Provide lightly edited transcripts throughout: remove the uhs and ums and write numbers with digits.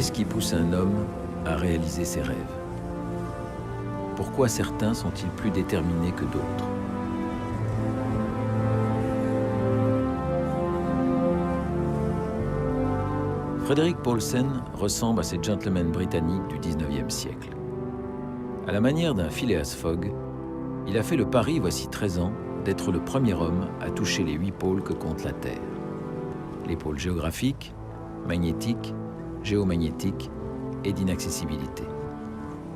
Qu'est-ce qui pousse un homme à réaliser ses rêves? Pourquoi certains sont-ils plus déterminés que d'autres? Frederick Paulsen ressemble à ces gentlemen britanniques du 19e siècle. À la manière d'un Phileas Fogg, il a fait le pari, voici 13 ans, d'être le premier homme à toucher les 8 pôles que compte la Terre. Les pôles géographiques, magnétiques, géomagnétiques et d'inaccessibilité.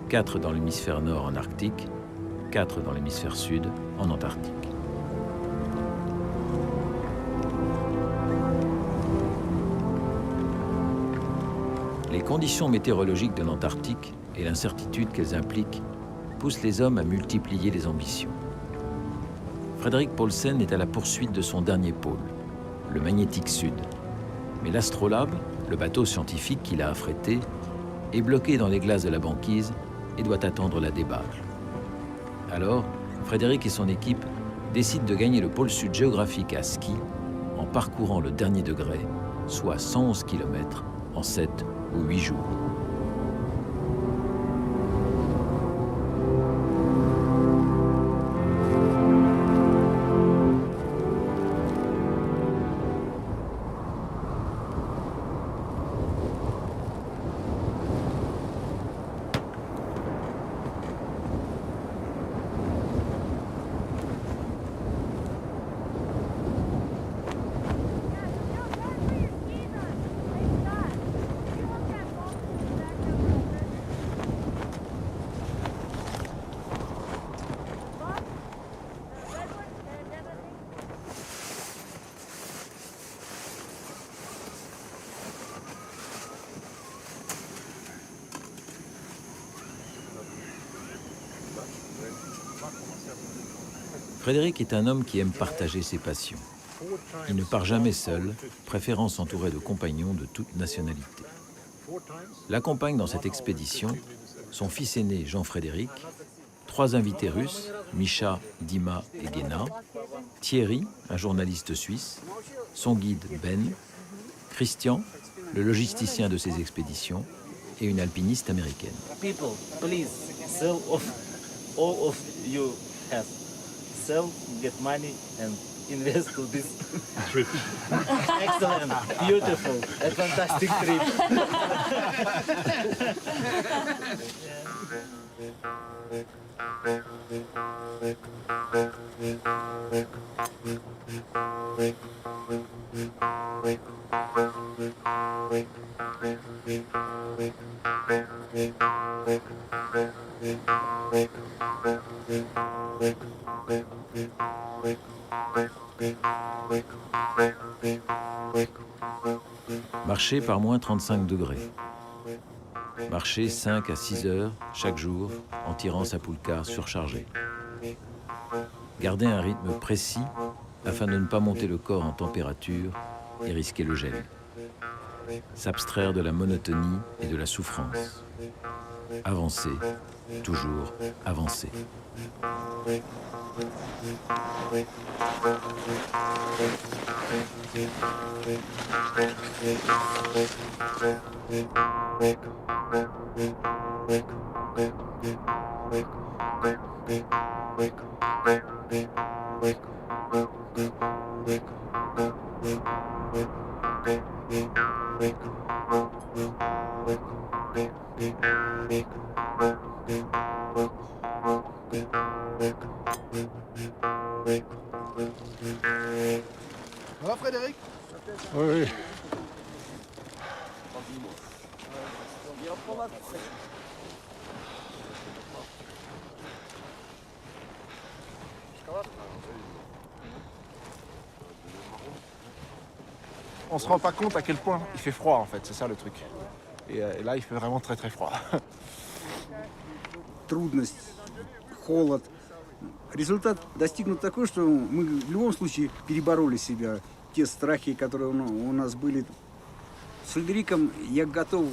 4 dans l'hémisphère nord en Arctique, 4 dans l'hémisphère sud en Antarctique. Les conditions météorologiques de l'Antarctique et l'incertitude qu'elles impliquent poussent les hommes à multiplier les ambitions. Frederick Paulsen est à la poursuite de son dernier pôle, le magnétique sud. Mais l'Astrolabe, le bateau scientifique qu'il a affrété, est bloqué dans les glaces de la banquise et doit attendre la débâcle. Alors, Frederick et son équipe décident de gagner le pôle sud géographique à ski en parcourant le dernier degré, soit 111 km en 7 ou 8 jours. Frederick est un homme qui aime partager ses passions. Il ne part jamais seul, préférant s'entourer de compagnons de toute nationalité. L'accompagnent dans cette expédition son fils aîné Jean-Frédéric, 3 invités russes, Misha, Dima et Gena, Thierry, un journaliste suisse, son guide Ben, Christian, le logisticien de ses expéditions, et une alpiniste américaine. People, please sell all of you have. Sell, get money and invest to this trip. Excellent, beautiful, a fantastic trip. Marcher par moins 35 degrés. Marcher 5 à 6 heures chaque jour en tirant sa poulka surchargée. Garder un rythme précis afin de ne pas monter le corps en température et risquer le gel. S'abstraire de la monotonie et de la souffrance. Avancer, toujours avancer. Ça va Frédéric? Oui. On se rend pas compte à quel point il fait froid en fait, c'est ça le truc. Et là il fait vraiment très très froid. Трудность, холод. Результат достигнут такой, что мы в любом случае перебороли себя. Те страхи, которые у нас были. С Фредериком я готов,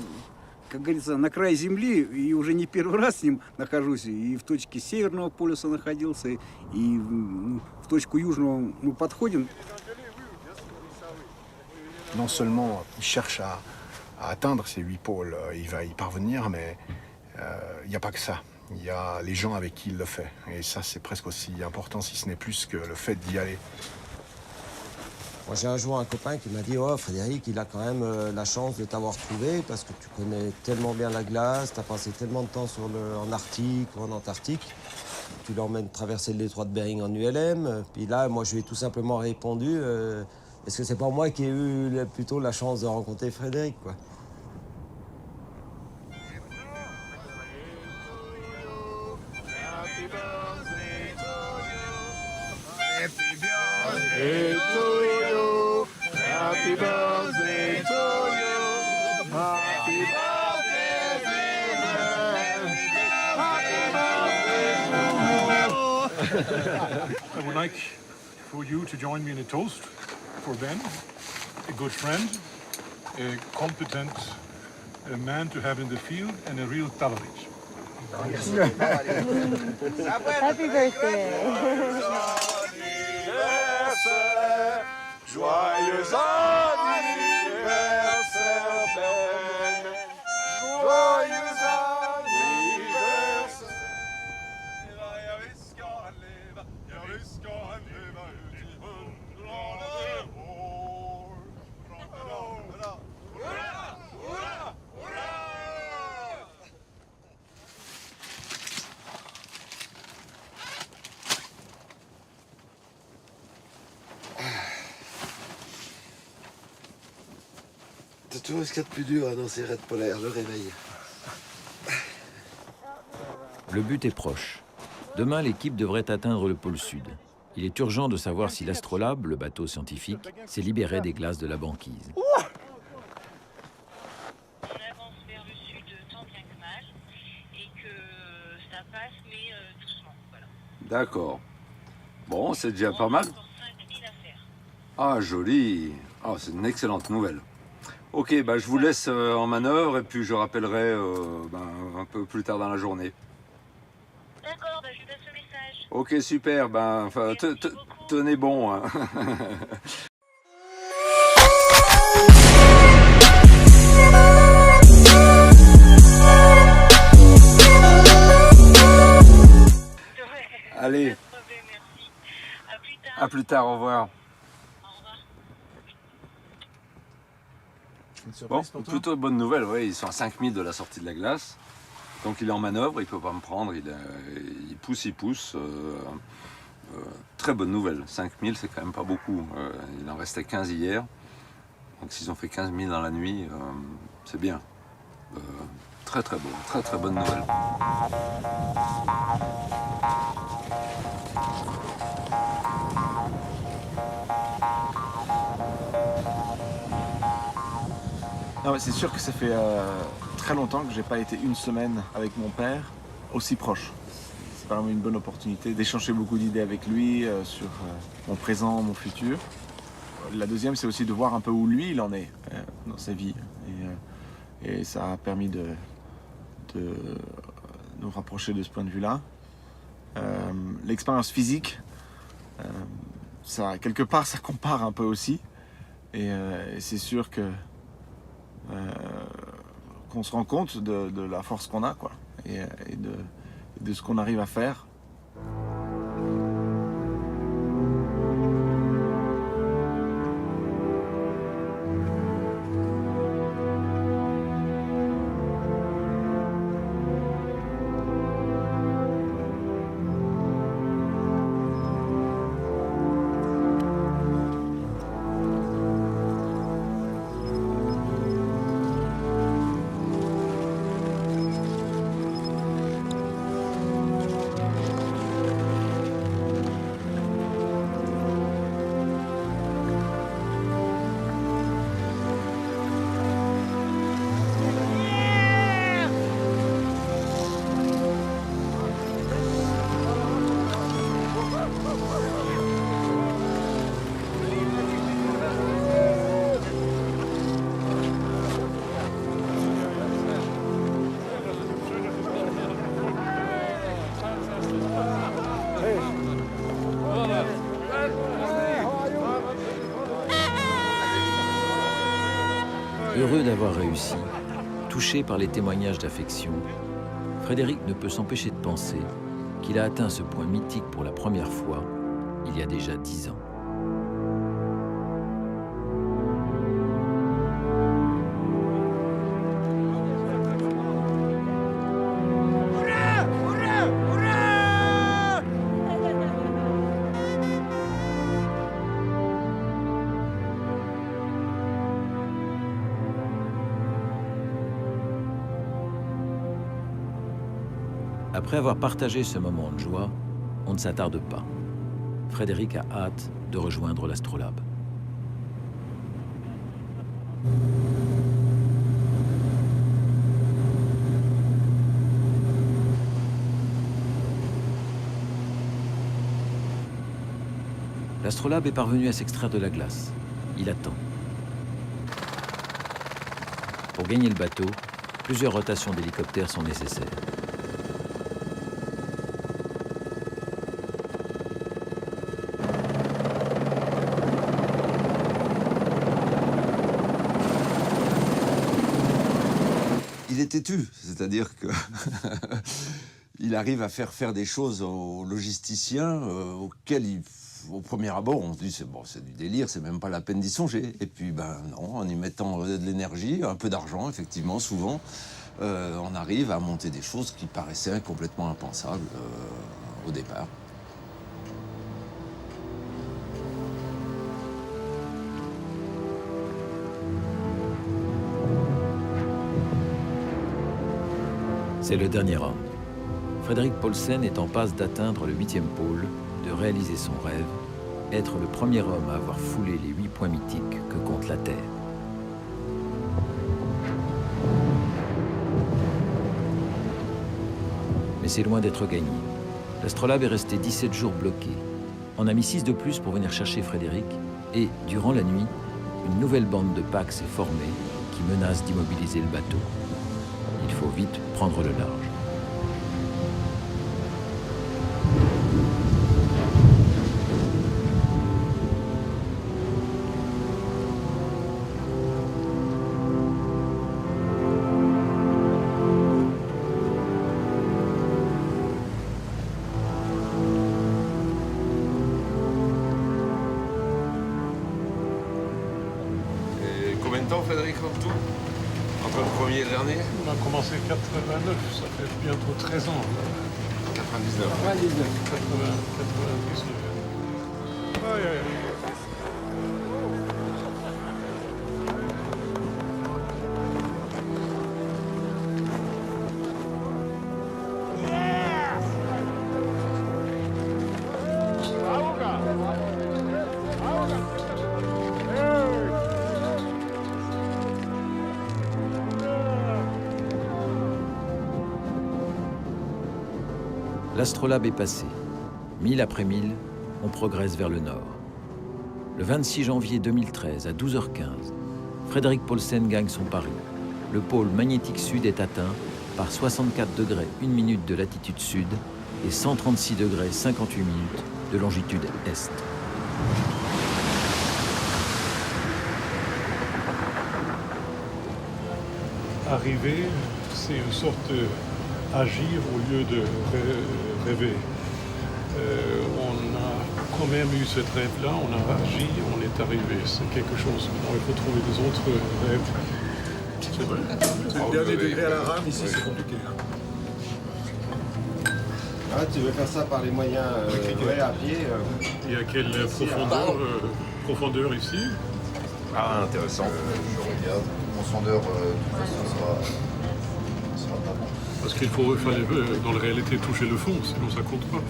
как говорится, на край земли, и уже не первый раз с ним нахожусь. И в точке Северного полюса находился, и в точку Южного мы подходим. Non seulement il cherche atteindre ces 8 pôles. Il va y parvenir, mais il n'y a pas que ça. Il y a les gens avec qui il le fait. Et ça, c'est presque aussi important, si ce n'est plus que le fait d'y aller. Moi, j'ai un jour un copain qui m'a dit « Oh, Frédéric, il a quand même la chance de t'avoir trouvé parce que tu connais tellement bien la glace, tu as passé tellement de temps en Arctique ou en Antarctique. Tu l'emmènes traverser le détroit de Bering en ULM. » Puis là, moi, je lui ai tout simplement répondu « Est-ce que c'est pas moi qui ai eu plutôt la chance de rencontrer Frédéric, quoi ?» Happy birthday to you. Happy birthday, I would like for you to join me in a toast for Ben, a good friend, a competent man to have in the field, and a real talent. Happy birthday. Joyeux anniversaire, Ben. Joyeux anniversaire. Jag ska han leva ut i 100 år. Hurra, hurra, hurra, hurra! C'est toujours ce qu'il y a de plus dur dans ces raids polaires, le réveil. Le but est proche. Demain, l'équipe devrait atteindre le pôle Sud. Il est urgent de savoir si l'Astrolabe, le bateau scientifique, s'est libéré des glaces de la banquise. On avance vers le sud tant bien que mal et que ça passe, mais doucement. Voilà. D'accord. Bon, c'est déjà pas mal. Encore 5000 à faire. Ah, joli. Ah, c'est une excellente nouvelle. Ok, bah, je vous laisse en manœuvre et puis je rappellerai un peu plus tard dans la journée. D'accord, bah, je passe le message. Ok, super. Tenez bon. Hein. Allez. Pas de problème, merci. À plus tard. À plus tard, au revoir. Au revoir. Une Bon, surprise pour toi ? plutôt bonne nouvelle, ouais, ils sont à 5000 de la sortie de la glace. Donc il est en manœuvre, il peut pas me prendre, il pousse. Très bonne nouvelle, 5000 c'est quand même pas beaucoup. Il en restait 15 hier. Donc s'ils ont fait 15 000 dans la nuit, c'est bien. Très très bon, très bonne nouvelle. Non, mais c'est sûr que ça fait très longtemps que j'ai pas été une semaine avec mon père aussi proche. C'est vraiment une bonne opportunité d'échanger beaucoup d'idées avec lui sur mon présent, mon futur. La deuxième, c'est aussi de voir un peu où lui, il en est dans sa vie. Et ça a permis de nous rapprocher de ce point de vue-là. L'expérience physique, ça, quelque part, ça compare un peu aussi. Et c'est sûr que qu'on se rend compte de la force qu'on a, quoi, et de ce qu'on arrive à faire. Heureux d'avoir réussi, touché par les témoignages d'affection, Frédéric ne peut s'empêcher de penser qu'il a atteint ce point mythique pour la première fois il y a déjà 10 ans. Après avoir partagé ce moment de joie, on ne s'attarde pas. Frédéric a hâte de rejoindre l'Astrolabe. L'Astrolabe est parvenu à s'extraire de la glace. Il attend. Pour gagner le bateau, plusieurs rotations d'hélicoptères sont nécessaires. Il est têtu, c'est-à-dire que il arrive à faire des choses aux logisticiens auxquels au premier abord on se dit c'est du délire, c'est même pas la peine d'y songer. Et puis non, en y mettant de l'énergie, un peu d'argent effectivement souvent, on arrive à monter des choses qui paraissaient complètement impensables au départ. C'est le dernier homme. Frédéric Paulsen est en passe d'atteindre le 8e pôle, de réaliser son rêve, être le premier homme à avoir foulé les 8 points mythiques que compte la Terre. Mais c'est loin d'être gagné. L'Astrolabe est resté 17 jours bloqué. On a mis 6 de plus pour venir chercher Frédéric et, durant la nuit, une nouvelle bande de Pax s'est formée qui menace d'immobiliser le bateau. Il faut vite prendre le large. Et combien de temps, Frédéric, en tout? Entre le premier et le dernier? On a commencé 89, ça fait bientôt 13 ans. 99. 99. Aïe, aïe, aïe. L'Astrolabe est passé. 1000 après 1000, on progresse vers le nord. Le 26 janvier 2013, à 12h15, Frédéric Paulsen gagne son pari. Le pôle magnétique sud est atteint par 64 degrés 1 minute de latitude sud et 136 degrés 58 minutes de longitude est. Arriver, c'est une sorte d'agir au lieu de rêver. On a quand même eu ce rêve-là, on a agi, on est arrivé. C'est quelque chose. Bon, il faut trouver des autres rêves. C'est vrai. C'est le dernier degré à la rame, ici c'est compliqué. Ah, tu veux faire ça par les moyens à pied Et à quelle profondeur ici? Ah, intéressant. Je regarde. Mon sondeur, de toute façon, sera pas bon. Parce qu'il fallait dans la réalité toucher le fond, sinon ça compte pas.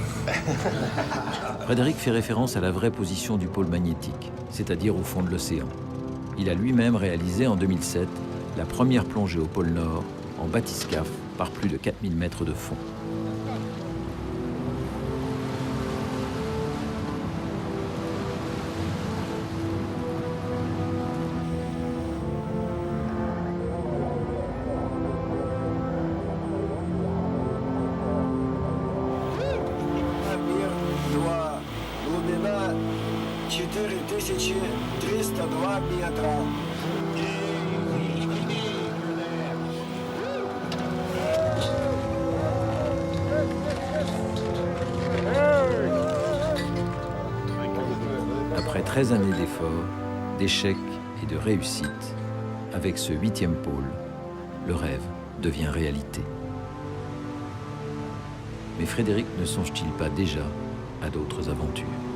Frédéric fait référence à la vraie position du pôle magnétique, c'est-à-dire au fond de l'océan. Il a lui-même réalisé en 2007 la première plongée au pôle Nord en bathyscaphe par plus de 4000 mètres de fond. Глубина 4302 метра. Après 13 années d'efforts, d'échecs et de réussites, avec ce 8e pôle, le rêve devient réalité. Mais Frédéric ne songe-t-il pas déjà à d'autres aventures ?